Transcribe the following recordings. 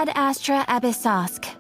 Ad Astra Abyssosk.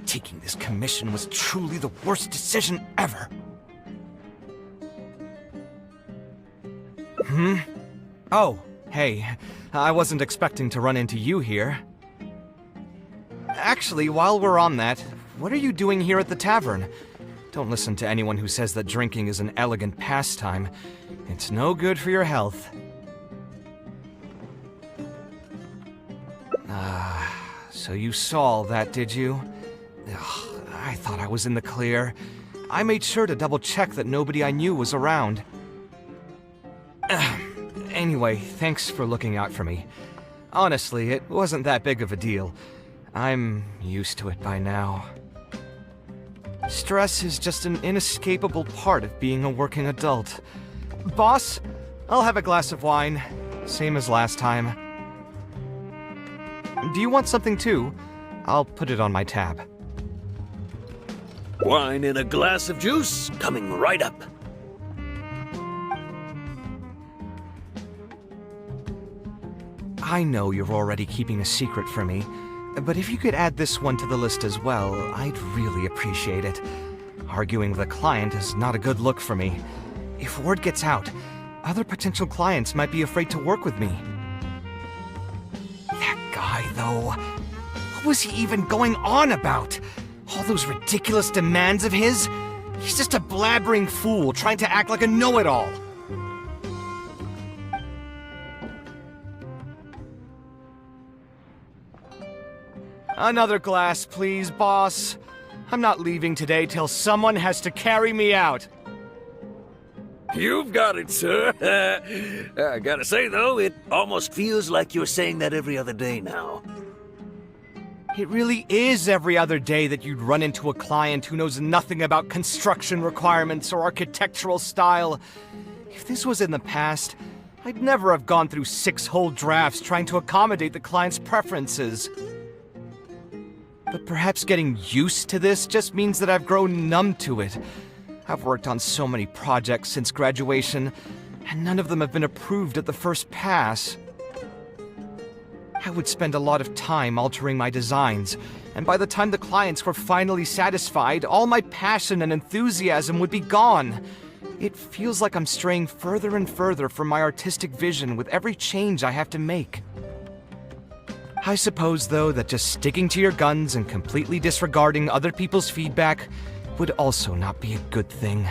Taking this commission was truly the worst decision ever. Oh, hey. I wasn't expecting to run into you here. Actually, while we're on that, what are you doing here at the tavern? Don't listen to anyone who says that drinking is an elegant pastime. It's no good for your health. So you saw all that, did you? Ugh, I thought I was in the clear. I made sure to double-check that nobody I knew was around. Anyway, thanks for looking out for me. Honestly, it wasn't that big of a deal. I'm used to it by now. Stress is just an inescapable part of being a working adult. Boss, I'll have a glass of wine. Same as last time. Do you want something too? I'll put it on my tab. Wine and a glass of juice coming right up. I know you're already keeping a secret from me, but if you could add this one to the list as well, I'd really appreciate it. Arguing with a client is not a good look for me. If word gets out, other potential clients might be afraid to work with me. That guy, though. What was he even going on about? All those ridiculous demands of his? He's just a blabbering fool trying to act like a know-it-all. Another glass, please, boss. I'm not leaving today till someone has to carry me out. You've got it, sir. I gotta say, though, it almost feels like you're saying that every other day now. It really is every other day that you'd run into a client who knows nothing about construction requirements or architectural style. If this was in the past, I'd never have gone through 6 whole drafts trying to accommodate the client's preferences. But perhaps getting used to this just means that I've grown numb to it. I've worked on so many projects since graduation, and none of them have been approved at the first pass. I would spend a lot of time altering my designs, and by the time the clients were finally satisfied, all my passion and enthusiasm would be gone. It feels like I'm straying further and further from my artistic vision with every change I have to make. I suppose, though, that just sticking to your guns and completely disregarding other people's feedback would also not be a good thing.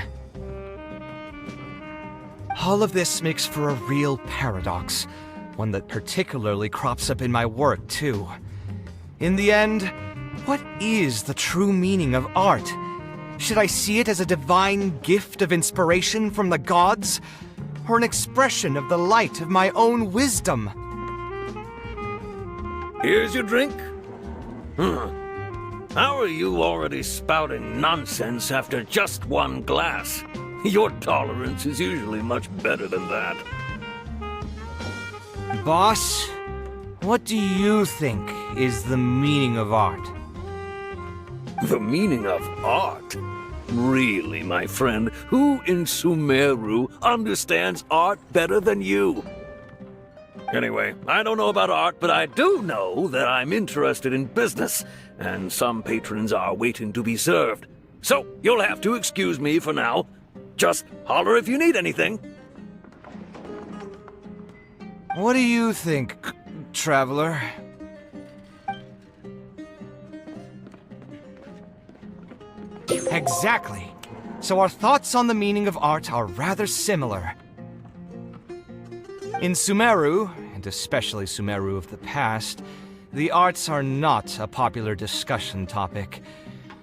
All of this makes for a real paradox, one that particularly crops up in my work, too. In the end, what is the true meaning of art? Should I see it as a divine gift of inspiration from the gods, or an expression of the light of my own wisdom? Here's your drink. How are you already spouting nonsense after just one glass? Your tolerance is usually much better than that. Boss, what do you think is the meaning of art? The meaning of art? Really, my friend, who in Sumeru understands art better than you? Anyway, I don't know about art, but I do know that I'm interested in business, and some patrons are waiting to be served. So, you'll have to excuse me for now. Just holler if you need anything. What do you think, traveler? Exactly. So our thoughts on the meaning of art are rather similar. In Sumeru, and especially Sumeru of the past, the arts are not a popular discussion topic.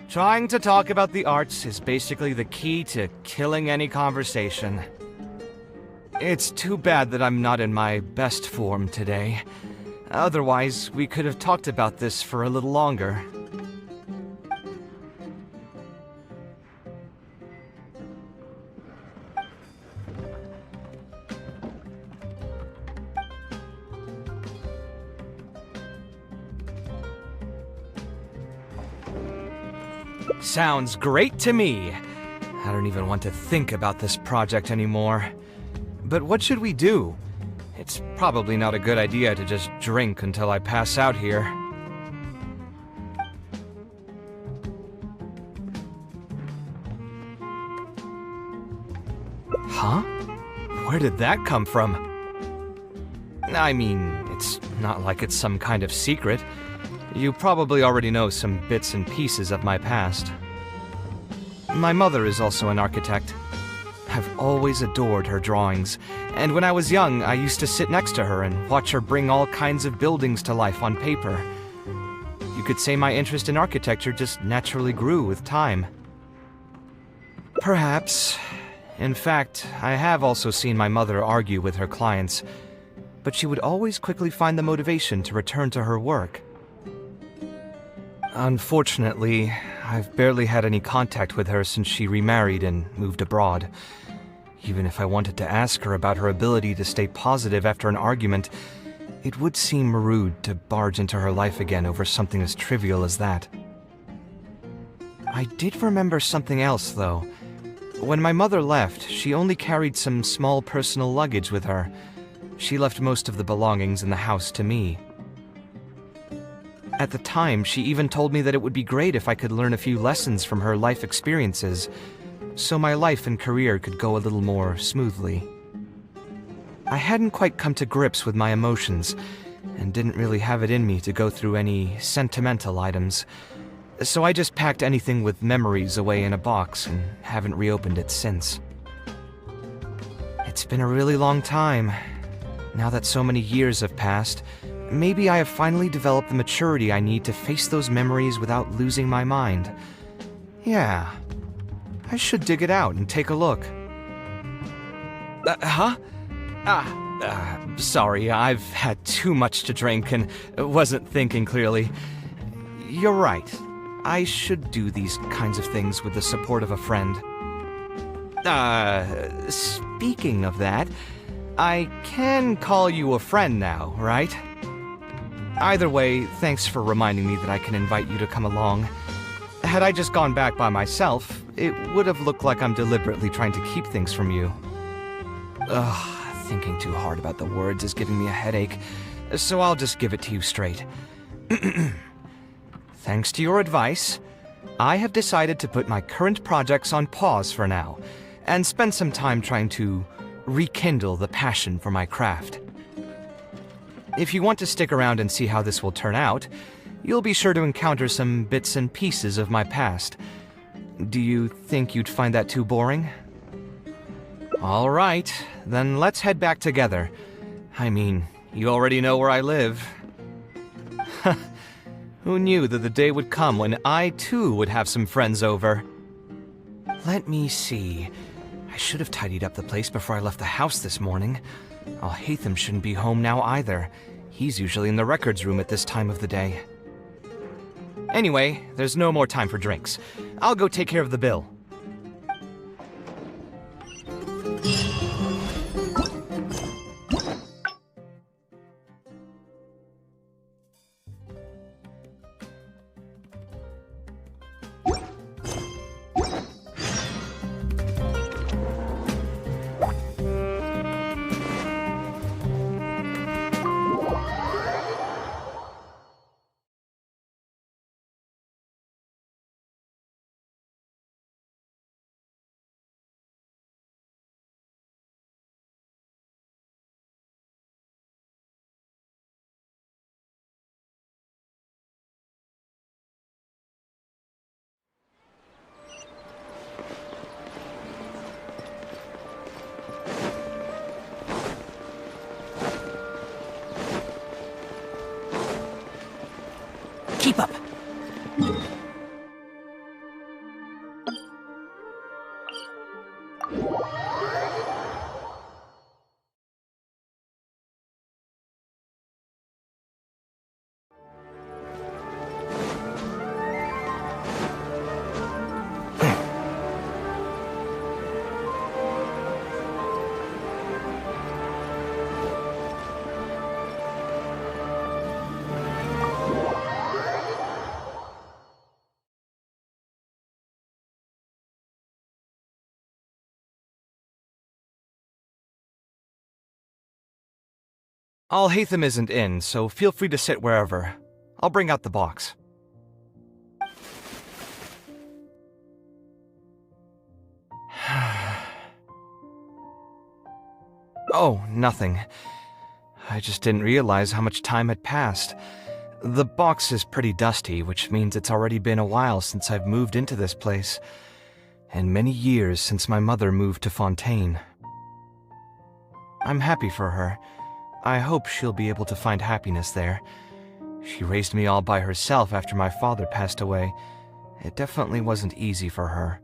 Trying to talk about the arts is basically the key to killing any conversation. It's too bad that I'm not in my best form today. Otherwise, we could have talked about this for a little longer. Sounds great to me. I don't even want to think about this project anymore. But what should we do? It's probably not a good idea to just drink until I pass out here. Huh? Where did that come from? I mean, it's not like it's some kind of secret. You probably already know some bits and pieces of my past. My mother is also an architect. I've always adored her drawings, and when I was young, I used to sit next to her and watch her bring all kinds of buildings to life on paper. You could say my interest in architecture just naturally grew with time. Perhaps. In fact, I have also seen my mother argue with her clients, but she would always quickly find the motivation to return to her work. Unfortunately, I've barely had any contact with her since she remarried and moved abroad. Even if I wanted to ask her about her ability to stay positive after an argument, it would seem rude to barge into her life again over something as trivial as that. I did remember something else, though. When my mother left, she only carried some small personal luggage with her. She left most of the belongings in the house to me. At the time, she even told me that it would be great if I could learn a few lessons from her life experiences, so my life and career could go a little more smoothly. I hadn't quite come to grips with my emotions, and didn't really have it in me to go through any sentimental items, so I just packed anything with memories away in a box and haven't reopened it since. It's been a really long time. Now that so many years have passed, maybe I have finally developed the maturity I need to face those memories without losing my mind. Yeah, I should dig it out and take a look. Sorry, I've had too much to drink and wasn't thinking clearly. You're right. I should do these kinds of things with the support of a friend. Speaking of that, I can call you a friend now, right? Either way, thanks for reminding me that I can invite you to come along. Had I just gone back by myself, it would have looked like I'm deliberately trying to keep things from you. Thinking too hard about the words is giving me a headache, so I'll just give it to you straight. Thanks to your advice, I have decided to put my current projects on pause for now, and spend some time trying to rekindle the passion for my craft. If you want to stick around and see how this will turn out, you'll be sure to encounter some bits and pieces of my past. Do you think you'd find that too boring? All right, then let's head back together. I mean, you already know where I live. Who knew that the day would come when I too would have some friends over? Let me see. I should have tidied up the place before I left the house this morning. Al-Haytham shouldn't be home now either. He's usually in the records room at this time of the day. Anyway, there's no more time for drinks. I'll go take care of the bill. Al-Haytham isn't in, so feel free to sit wherever. I'll bring out the box. Oh, nothing. I just didn't realize how much time had passed. The box is pretty dusty, which means it's already been a while since I've moved into this place, and many years since my mother moved to Fontaine. I'm happy for her. I hope she'll be able to find happiness there. She raised me all by herself after my father passed away. It definitely wasn't easy for her.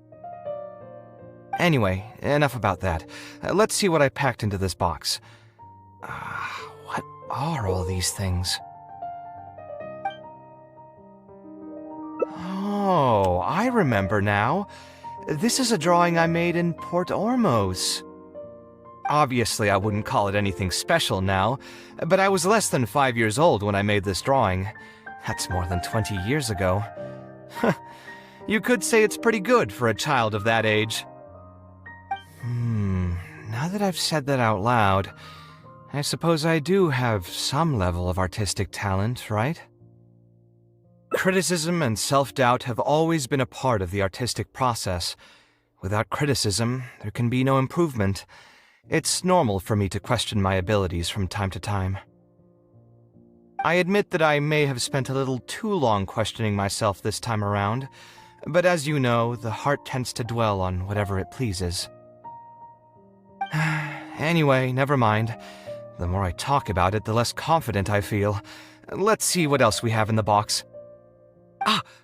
Anyway, enough about that. Let's see what I packed into this box. What are all these things? Oh, I remember now. This is a drawing I made in Port Ormos. Obviously, I wouldn't call it anything special now, but I was less than 5 years old when I made this drawing. That's more than 20 years ago. You could say it's pretty good for a child of that age. Now that I've said that out loud, I suppose I do have some level of artistic talent, right? Criticism and self-doubt have always been a part of the artistic process. Without criticism, there can be no improvement. It's normal for me to question my abilities from time to time. I admit that I may have spent a little too long questioning myself this time around, but as you know, the heart tends to dwell on whatever it pleases. Anyway, never mind. The more I talk about it, the less confident I feel. Let's see what else we have in the box.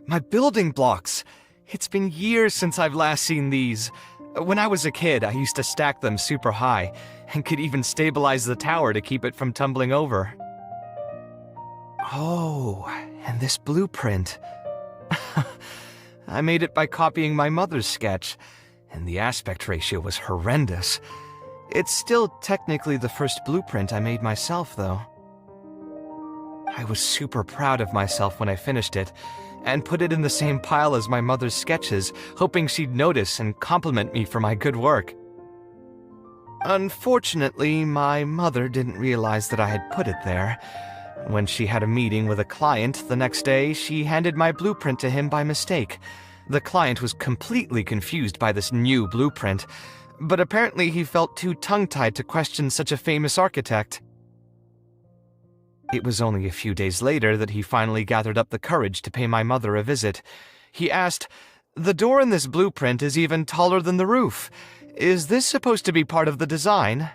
My building blocks! It's been years since I've last seen these. When I was a kid, I used to stack them super high, and could even stabilize the tower to keep it from tumbling over. Oh, and this blueprint. I made it by copying my mother's sketch, and the aspect ratio was horrendous. It's still technically the first blueprint I made myself, though. I was super proud of myself when I finished it, and put it in the same pile as my mother's sketches, hoping she'd notice and compliment me for my good work. Unfortunately, my mother didn't realize that I had put it there. When she had a meeting with a client the next day, she handed my blueprint to him by mistake. The client was completely confused by this new blueprint, but apparently he felt too tongue-tied to question such a famous architect. It was only a few days later that he finally gathered up the courage to pay my mother a visit. He asked, "The door in this blueprint is even taller than the roof. Is this supposed to be part of the design?"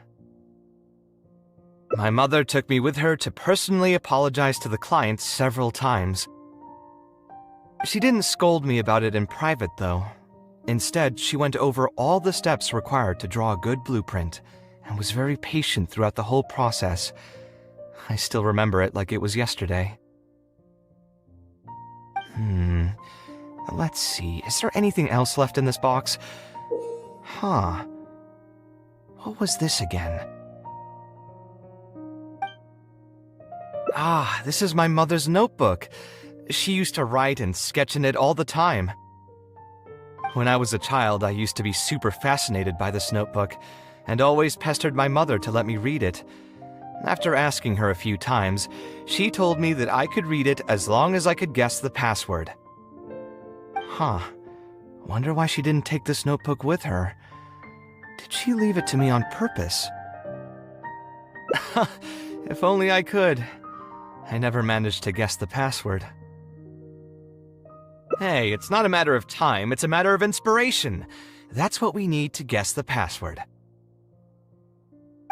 My mother took me with her to personally apologize to the client several times. She didn't scold me about it in private, though. Instead, she went over all the steps required to draw a good blueprint, and was very patient throughout the whole process. I still remember it like it was yesterday. Let's see, is there anything else left in this box? What was this again? This is my mother's notebook. She used to write and sketch in it all the time. When I was a child, I used to be super fascinated by this notebook, and always pestered my mother to let me read it. After asking her a few times, she told me that I could read it as long as I could guess the password. Wonder why she didn't take this notebook with her. Did she leave it to me on purpose? If only I could. I never managed to guess the password. Hey, it's not a matter of time, it's a matter of inspiration. That's what we need to guess the password.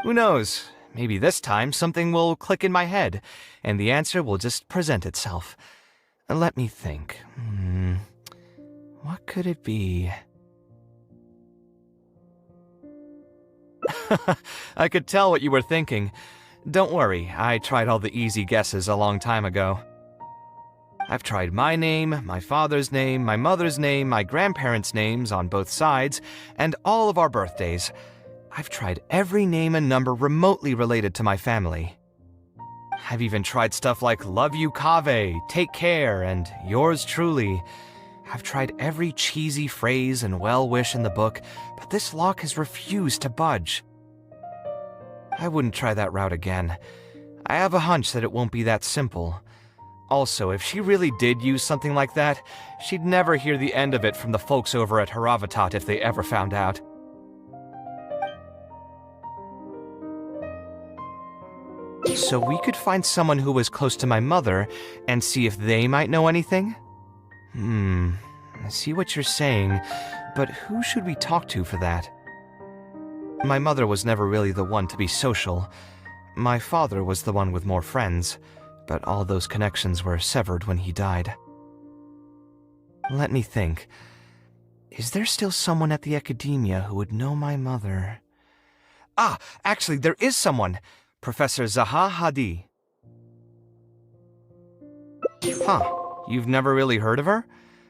Who knows? Maybe this time something will click in my head, and the answer will just present itself. Let me think. What could it be? I could tell what you were thinking. Don't worry, I tried all the easy guesses a long time ago. I've tried my name, my father's name, my mother's name, my grandparents' names on both sides, and all of our birthdays. I've tried every name and number remotely related to my family. I've even tried stuff like love you Kaveh, take care, and yours truly. I've tried every cheesy phrase and well-wish in the book, but this lock has refused to budge. I wouldn't try that route again. I have a hunch that it won't be that simple. Also, if she really did use something like that, she'd never hear the end of it from the folks over at Haravatat if they ever found out. So we could find someone who was close to my mother and see if they might know anything? I see what you're saying, but who should we talk to for that? My mother was never really the one to be social. My father was the one with more friends, but all those connections were severed when he died. Let me think. Is there still someone at the academia who would know my mother? Ah, actually, there is someone. Professor Zaha Hadi. Huh, you've never really heard of her?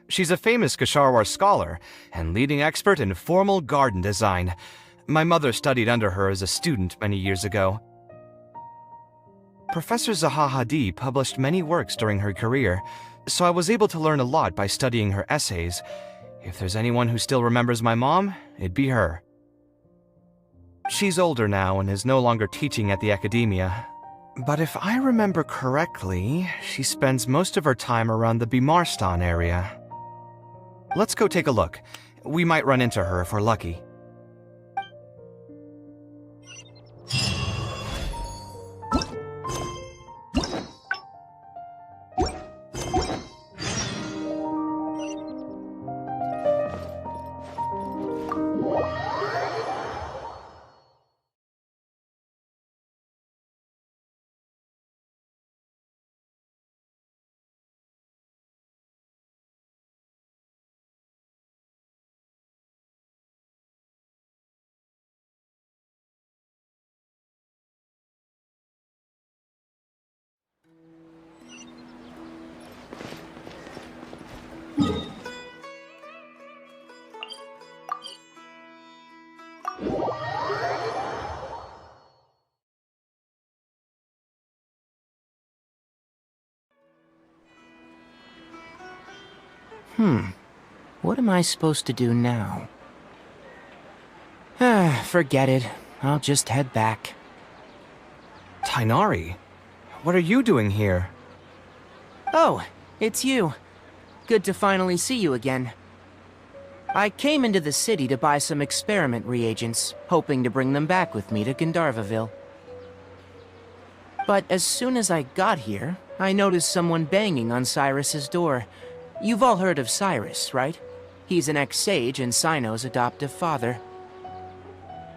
She's a famous Kasharwar scholar and leading expert in formal garden design. My mother studied under her as a student many years ago. Professor Zaha Hadi published many works during her career, so I was able to learn a lot by studying her essays. If there's anyone who still remembers my mom, it'd be her. She's older now and is no longer teaching at the academia. But if I remember correctly, she spends most of her time around the Bimarstan area. Let's go take a look. We might run into her if we're lucky. What am I supposed to do now? Forget it. I'll just head back. Tainari, what are you doing here? Oh, it's you. Good to finally see you again. I came into the city to buy some experiment reagents, hoping to bring them back with me to Gandharvaville. But as soon as I got here, I noticed someone banging on Cyrus's door. You've all heard of Cyrus, right? He's an ex-sage and Sino's adoptive father.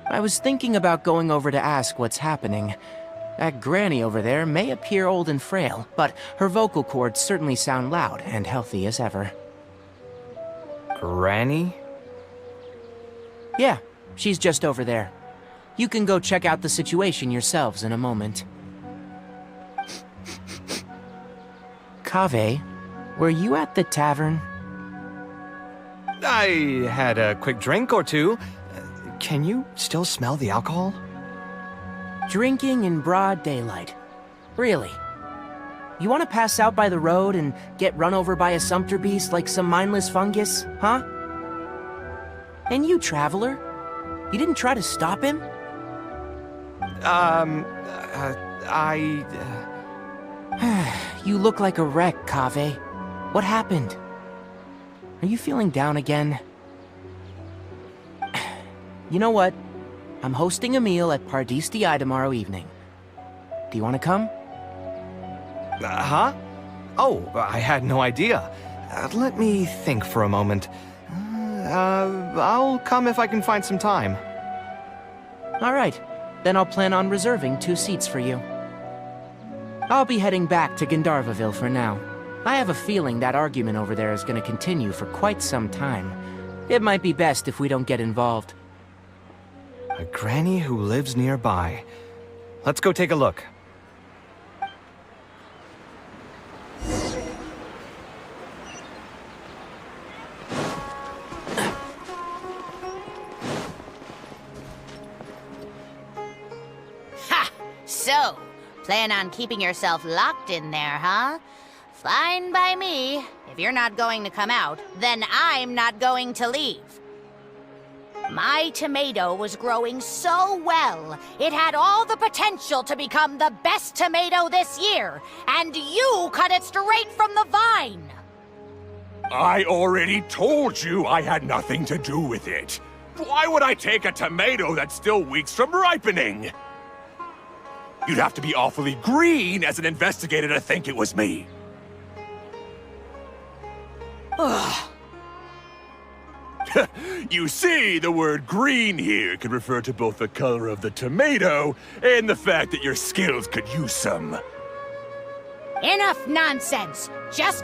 I was thinking about going over to ask what's happening. That granny over there may appear old and frail, but her vocal cords certainly sound loud and healthy as ever. Granny? Yeah, she's just over there. You can go check out the situation yourselves in a moment. Kaveh, were you at the tavern? I had a quick drink or two. Can you still smell the alcohol? Drinking in broad daylight. Really? You want to pass out by the road and get run over by a sumpter beast like some mindless fungus, huh? And you, traveler? You didn't try to stop him? You look like a wreck, Kaveh. What happened? Are you feeling down again? You know what? I'm hosting a meal at Pardistii tomorrow evening. Do you want to come? Huh? Oh, I had no idea. Let me think for a moment. I'll come if I can find some time. All right. Then I'll plan on reserving 2 seats for you. I'll be heading back to Gandharvaville for now. I have a feeling that argument over there is going to continue for quite some time. It might be best if we don't get involved. A granny who lives nearby. Let's go take a look. Ha! So, plan on keeping yourself locked in there, huh? Fine by me. If you're not going to come out, then I'm not going to leave. My tomato was growing so well, it had all the potential to become the best tomato this year, and you cut it straight from the vine! I already told you I had nothing to do with it. Why would I take a tomato that's still weeks from ripening? You'd have to be awfully green as an investigator to think it was me. You see, the word green here can refer to both the color of the tomato and the fact that your skills could use some. Enough nonsense! Just